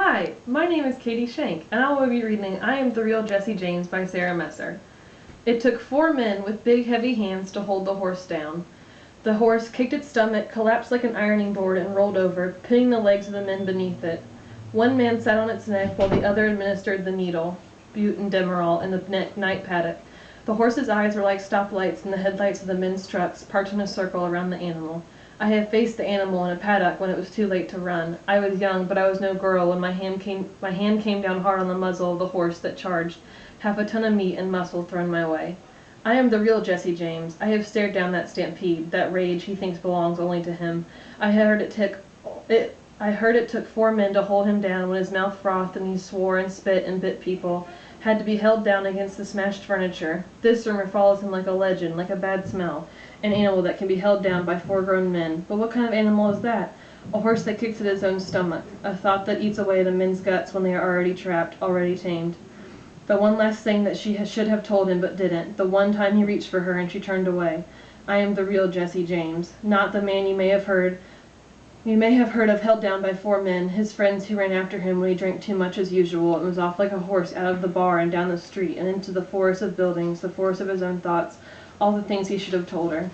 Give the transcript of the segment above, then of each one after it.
Hi, my name is Katie Shank, and I will be reading I Am the Real Jesse James by Sarah Messer. It took 4 men with big heavy hands to hold the horse down. The horse kicked its stomach, collapsed like an ironing board, and rolled over, pinning the legs of the men beneath it. One man sat on its neck while the other administered the needle, butandemerol, in the night paddock. The horse's eyes were like stoplights in the headlights of the men's trucks parked in a circle around the animal. I had faced the animal in a paddock when it was too late to run. I was young, but I was no girl when my hand came down hard on the muzzle of the horse that charged, half a ton of meat and muscle thrown my way. I am the real Jesse James. I have stared down that stampede, that rage he thinks belongs only to him. I heard it took 4 men to hold him down when his mouth frothed and he swore and spit and bit people, had to be held down against the smashed furniture. This rumor follows him like a legend, like a bad smell. An animal that can be held down by 4 grown men. But what kind of animal is that? A horse that kicks at his own stomach. A thought that eats away the men's guts when they are already trapped, already tamed. The one last thing that she should have told him but didn't. The one time he reached for her and she turned away. I am the real Jesse James. Not the man you may have heard of held down by 4 men, his friends who ran after him when he drank too much as usual and was off like a horse out of the bar and down the street and into the forest of buildings, the forest of his own thoughts, all the things he should have told her.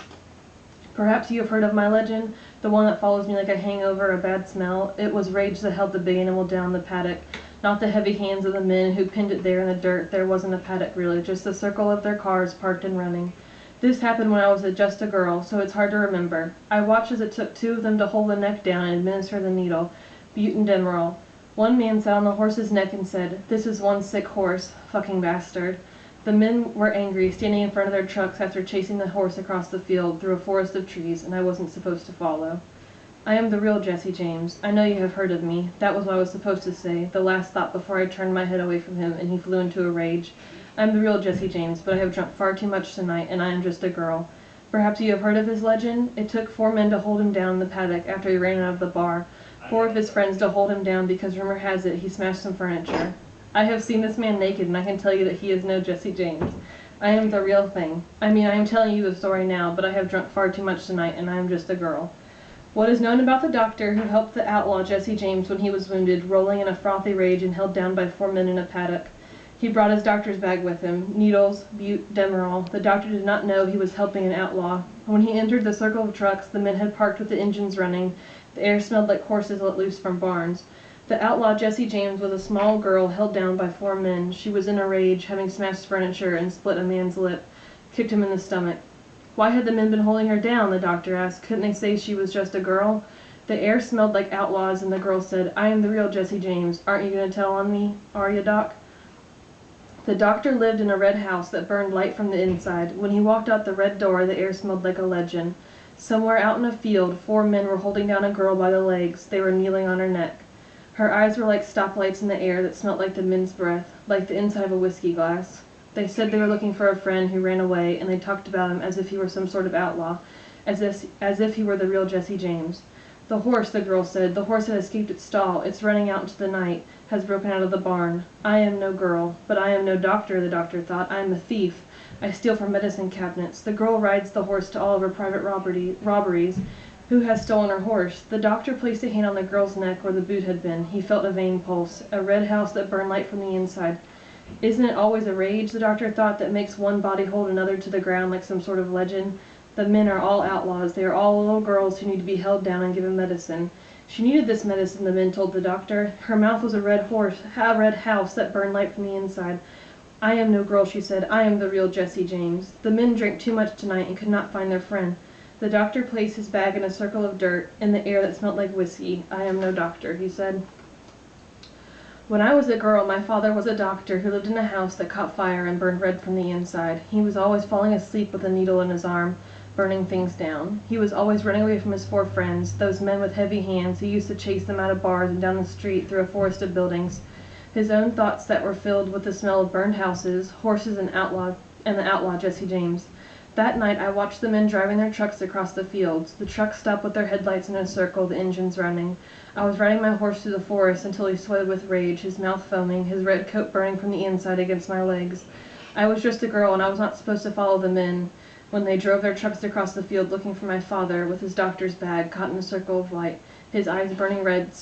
Perhaps you have heard of my legend, the one that follows me like a hangover, a bad smell. It was rage that held the big animal down the paddock, not the heavy hands of the men who pinned it there in the dirt. There wasn't a paddock really, just the circle of their cars parked and running. This happened when I was just a girl, so it's hard to remember. I watched as it took 2 of them to hold the neck down and administer the needle, butandemerol. One man sat on the horse's neck and said, "This is one sick horse, fucking bastard." The men were angry, standing in front of their trucks after chasing the horse across the field through a forest of trees, and I wasn't supposed to follow. I am the real Jesse James. I know you have heard of me. That was what I was supposed to say, the last thought before I turned my head away from him and he flew into a rage. I am the real Jesse James, but I have drunk far too much tonight, and I am just a girl. Perhaps you have heard of his legend? It took 4 men to hold him down in the paddock after he ran out of the bar. 4 of his friends to hold him down because rumor has it he smashed some furniture. I have seen this man naked, and I can tell you that he is no Jesse James. I am the real thing. I am telling you the story now, but I have drunk far too much tonight, and I am just a girl. What is known about the doctor who helped the outlaw Jesse James when he was wounded, rolling in a frothy rage and held down by 4 men in a paddock? He brought his doctor's bag with him, needles, butandemerol. The doctor did not know he was helping an outlaw. When he entered the circle of trucks, the men had parked with the engines running. The air smelled like horses let loose from barns. The outlaw Jesse James was a small girl held down by 4 men. She was in a rage, having smashed furniture and split a man's lip, kicked him in the stomach. Why had the men been holding her down, the doctor asked. Couldn't they say she was just a girl? The air smelled like outlaws, and the girl said, "I am the real Jesse James. Aren't you going to tell on me? Are you, Doc?" The doctor lived in a red house that burned light from the inside. When he walked out the red door, the air smelled like a legend. Somewhere out in a field, 4 men were holding down a girl by the legs. They were kneeling on her neck. Her eyes were like stoplights in the air that smelt like the men's breath, like the inside of a whiskey glass. They said they were looking for a friend who ran away, and they talked about him as if he were some sort of outlaw, as if he were the real Jesse James. The horse, the girl said, the horse had escaped its stall. It's running out into the night, has broken out of the barn. I am no girl, but I am no doctor, the doctor thought. I am a thief. I steal from medicine cabinets. The girl rides the horse to all of her private robberies. Who has stolen her horse? The doctor placed a hand on the girl's neck where the boot had been. He felt a vein pulse, a red house that burned light from the inside. Isn't it always a rage, the doctor thought, that makes one body hold another to the ground like some sort of legend? The men are all outlaws. They are all little girls who need to be held down and given medicine. She needed this medicine, the men told the doctor. Her mouth was a red house that burned light from the inside. I am no girl, she said. I am the real Jesse James. The men drank too much tonight and could not find their friend. The doctor placed his bag in a circle of dirt, in the air that smelt like whiskey. I am no doctor, he said. When I was a girl, my father was a doctor who lived in a house that caught fire and burned red from the inside. He was always falling asleep with a needle in his arm, burning things down. He was always running away from his 4 friends, those men with heavy hands who used to chase them out of bars and down the street through a forest of buildings. His own thoughts that were filled with the smell of burned houses, horses, and the outlaw Jesse James. That night I watched the men driving their trucks across the fields. The trucks stopped with their headlights in a circle, the engines running. I was riding my horse through the forest until he sweated with rage, his mouth foaming, his red coat burning from the inside against my legs. I was just a girl, and I was not supposed to follow the men when they drove their trucks across the field looking for my father with his doctor's bag caught in a circle of light, his eyes burning red,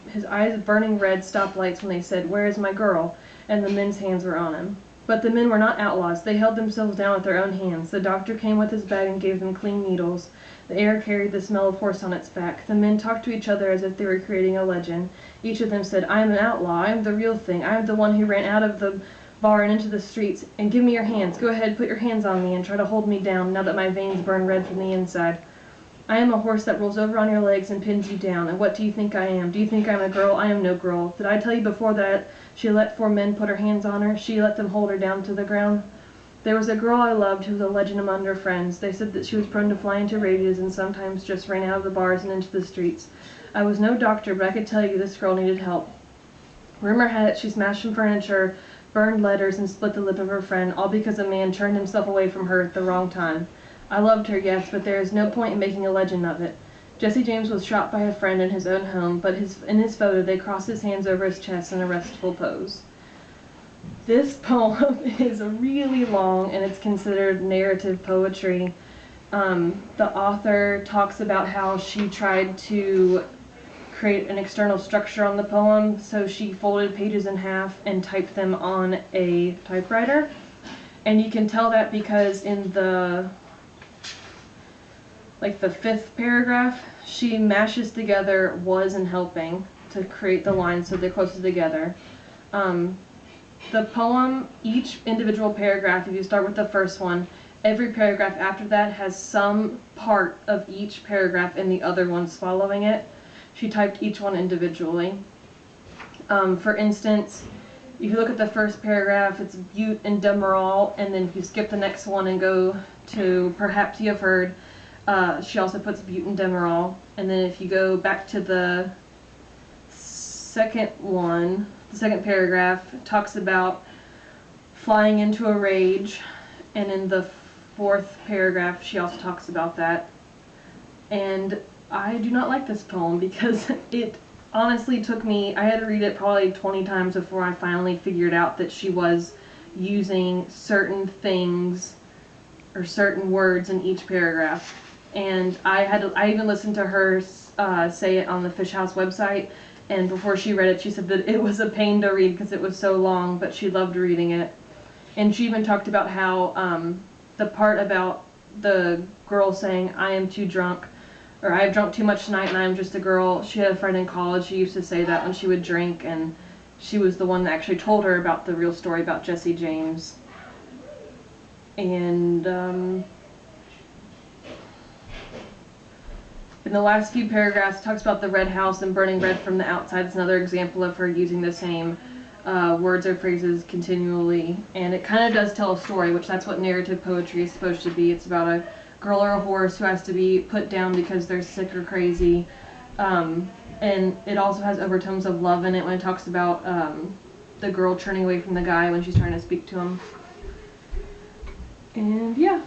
his eyes burning red stoplights when they said, "Where is my girl?" and the men's hands were on him. But the men were not outlaws. They held themselves down with their own hands. The doctor came with his bag and gave them clean needles. The air carried the smell of horse on its back. The men talked to each other as if they were creating a legend. Each of them said, "I am an outlaw. I am the real thing. I am the one who ran out of the bar and into the streets. And give me your hands. Go ahead, put your hands on me and try to hold me down now that my veins burn red from the inside. I am a horse that rolls over on your legs and pins you down. And what do you think I am? Do you think I'm a girl? I am no girl. Did I tell you before that she let 4 men put her hands on her? She let them hold her down to the ground. There was a girl I loved who was a legend among her friends. They said that she was prone to fly into rages and sometimes just ran out of the bars and into the streets. I was no doctor, but I could tell you this girl needed help. Rumor had it she smashed some furniture, burned letters, and split the lip of her friend, all because a man turned himself away from her at the wrong time. I loved her, yes, but there is no point in making a legend of it. Jesse James was shot by a friend in his own home, but in his photo they crossed his hands over his chest in a restful pose." This poem is really long and it's considered narrative poetry. The author talks about how she tried to create an external structure on the poem, so she folded pages in half and typed them on a typewriter. And you can tell that because in the 5th paragraph, she mashes together "was" and "helping" to create the lines so they're closer together. The poem, each individual paragraph, if you start with the first one, every paragraph after that has some part of each paragraph and the other ones following it. She typed each one individually. For instance, if you look at the first paragraph, it's Butte and Demerol, and then if you skip the next one and go to Perhaps You Have Heard, she also puts Butte and Demerol. And then if you go back to the second one, the second paragraph talks about flying into a rage, and in the 4th paragraph she also talks about that. And I do not like this poem because it honestly took me, I had to read it probably 20 times before I finally figured out that she was using certain things or certain words in each paragraph. And I even listened to her say it on the Fish House website, and before she read it she said that it was a pain to read because it was so long, but she loved reading it. And she even talked about how the part about the girl saying, "I am too drunk," or "I have drunk too much tonight and I am just a girl." She had a friend in college who used to say that when she would drink, and she was the one that actually told her about the real story about Jesse James. And in the last few paragraphs, it talks about the red house and burning red from the outside. It's another example of her using the same words or phrases continually. And it kind of does tell a story, which that's what narrative poetry is supposed to be. It's about a girl or a horse who has to be put down because they're sick or crazy. And it also has overtones of love in it when it talks about the girl turning away from the guy when she's trying to speak to him. And yeah.